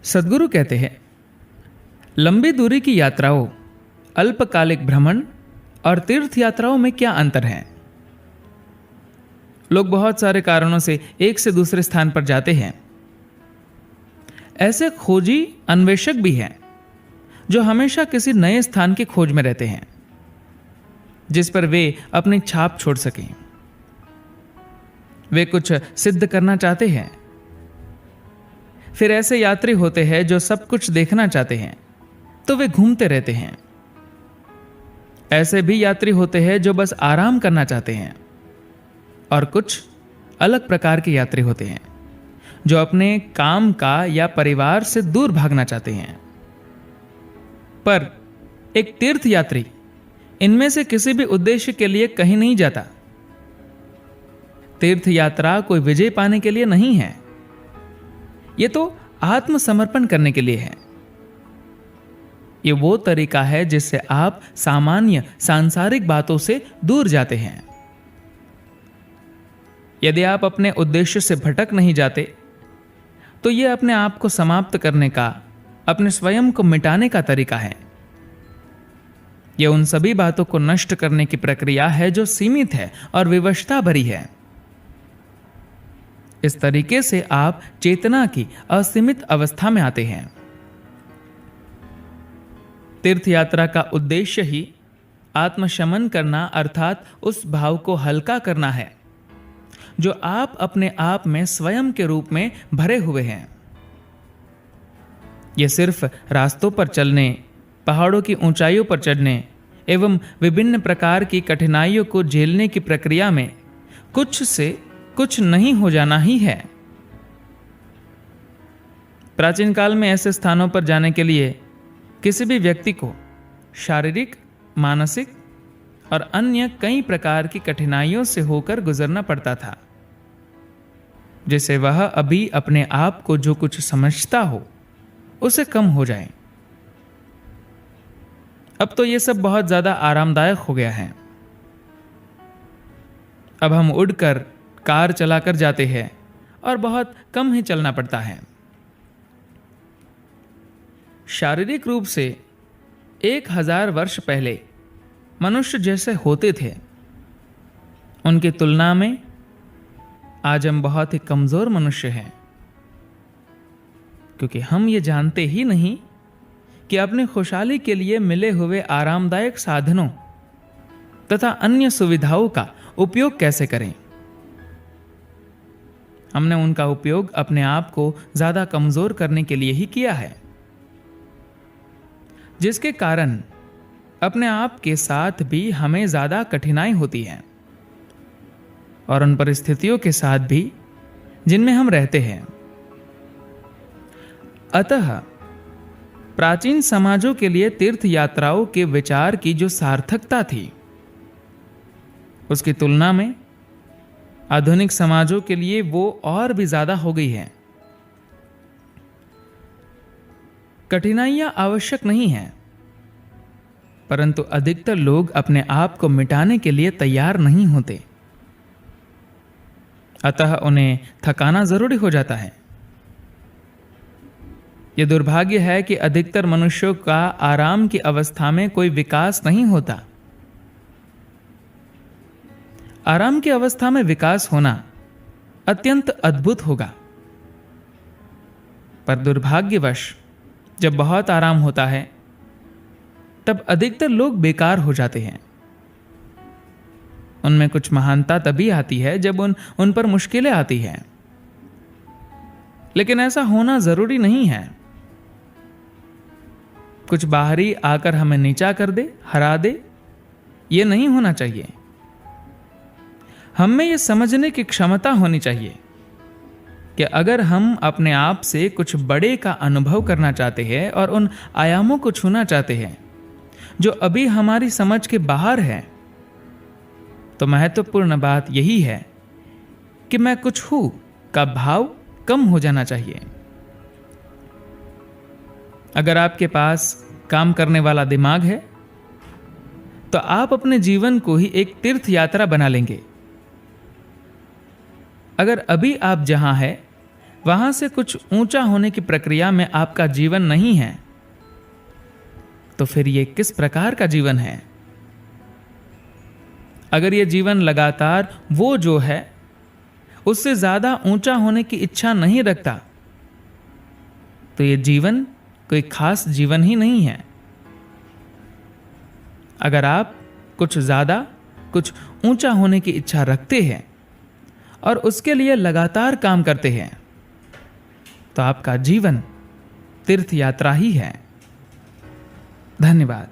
सद्गुरु कहते हैं, लंबी दूरी की यात्राओं, अल्पकालिक भ्रमण और तीर्थ यात्राओं में क्या अंतर है। लोग बहुत सारे कारणों से एक से दूसरे स्थान पर जाते हैं। ऐसे खोजी अन्वेषक भी हैं जो हमेशा किसी नए स्थान की खोज में रहते हैं जिस पर वे अपनी छाप छोड़ सकें। वे कुछ सिद्ध करना चाहते हैं। फिर ऐसे यात्री होते हैं जो सब कुछ देखना चाहते हैं, तो वे घूमते रहते हैं। ऐसे भी यात्री होते हैं जो बस आराम करना चाहते हैं। और कुछ अलग प्रकार के यात्री होते हैं जो अपने काम का या परिवार से दूर भागना चाहते हैं। पर एक तीर्थ यात्री इनमें से किसी भी उद्देश्य के लिए कहीं नहीं जाता। तीर्थ यात्रा कोई विजय पाने के लिए नहीं है, यह तो आत्मसमर्पण करने के लिए है। यह वो तरीका है जिससे आप सामान्य सांसारिक बातों से दूर जाते हैं। यदि आप अपने उद्देश्य से भटक नहीं जाते, तो यह अपने आप को समाप्त करने का, अपने स्वयं को मिटाने का तरीका है। यह उन सभी बातों को नष्ट करने की प्रक्रिया है जो सीमित है और विवशता भरी है। इस तरीके से आप चेतना की असीमित अवस्था में आते हैं। तीर्थ यात्रा का उद्देश्य ही आत्मशमन करना अर्थात उस भाव को हल्का करना है जो आप अपने आप में स्वयं के रूप में भरे हुए हैं। यह सिर्फ रास्तों पर चलने, पहाड़ों की ऊंचाइयों पर चढ़ने एवं विभिन्न प्रकार की कठिनाइयों को झेलने की प्रक्रिया में कुछ से कुछ नहीं हो जाना ही है। प्राचीन काल में ऐसे स्थानों पर जाने के लिए किसी भी व्यक्ति को शारीरिक, मानसिक और अन्य कई प्रकार की कठिनाइयों से होकर गुजरना पड़ता था, जिससे वह अभी अपने आप को जो कुछ समझता हो उसे कम हो जाए। अब तो यह सब बहुत ज्यादा आरामदायक हो गया है। अब हम उड़कर, कार चलाकर जाते हैं और बहुत कम ही चलना पड़ता है। शारीरिक रूप से 1000 वर्ष पहले मनुष्य जैसे होते थे, उनकी तुलना में आज हम बहुत ही कमजोर मनुष्य हैं, क्योंकि हम ये जानते ही नहीं कि अपनी खुशहाली के लिए मिले हुए आरामदायक साधनों तथा अन्य सुविधाओं का उपयोग कैसे करें। हमने उनका उपयोग अपने आप को ज्यादा कमजोर करने के लिए ही किया है, जिसके कारण अपने आप के साथ भी हमें ज्यादा कठिनाई होती है और उन परिस्थितियों के साथ भी जिनमें हम रहते हैं। अतः प्राचीन समाजों के लिए तीर्थ यात्राओं के विचार की जो सार्थकता थी, उसकी तुलना में आधुनिक समाजों के लिए वो और भी ज्यादा हो गई है। कठिनाइयां आवश्यक नहीं हैं, परंतु अधिकतर लोग अपने आप को मिटाने के लिए तैयार नहीं होते, अतः उन्हें थकाना जरूरी हो जाता है। यह दुर्भाग्य है कि अधिकतर मनुष्यों का आराम की अवस्था में कोई विकास नहीं होता। आराम की अवस्था में विकास होना अत्यंत अद्भुत होगा, पर दुर्भाग्यवश जब बहुत आराम होता है तब अधिकतर लोग बेकार हो जाते हैं। उनमें कुछ महानता तभी आती है जब उन पर मुश्किलें आती हैं, लेकिन ऐसा होना जरूरी नहीं है। कुछ बाहरी आकर हमें नीचा कर दे, हरा दे, यह नहीं होना चाहिए। हम में यह समझने की क्षमता होनी चाहिए कि अगर हम अपने आप से कुछ बड़े का अनुभव करना चाहते हैं और उन आयामों को छूना चाहते हैं जो अभी हमारी समझ के बाहर है, तो महत्वपूर्ण बात यही है कि मैं कुछ हूं का भाव कम हो जाना चाहिए। अगर आपके पास काम करने वाला दिमाग है, तो आप अपने जीवन को ही एक तीर्थ यात्रा बना लेंगे। अगर अभी आप जहां हैं वहां से कुछ ऊंचा होने की प्रक्रिया में आपका जीवन नहीं है, तो फिर ये किस प्रकार का जीवन है? अगर ये जीवन लगातार वो जो है उससे ज्यादा ऊंचा होने की इच्छा नहीं रखता, तो ये जीवन कोई खास जीवन ही नहीं है। अगर आप कुछ ज्यादा, कुछ ऊंचा होने की इच्छा रखते हैं और उसके लिए लगातार काम करते हैं, तो आपका जीवन तीर्थ यात्रा ही है। धन्यवाद।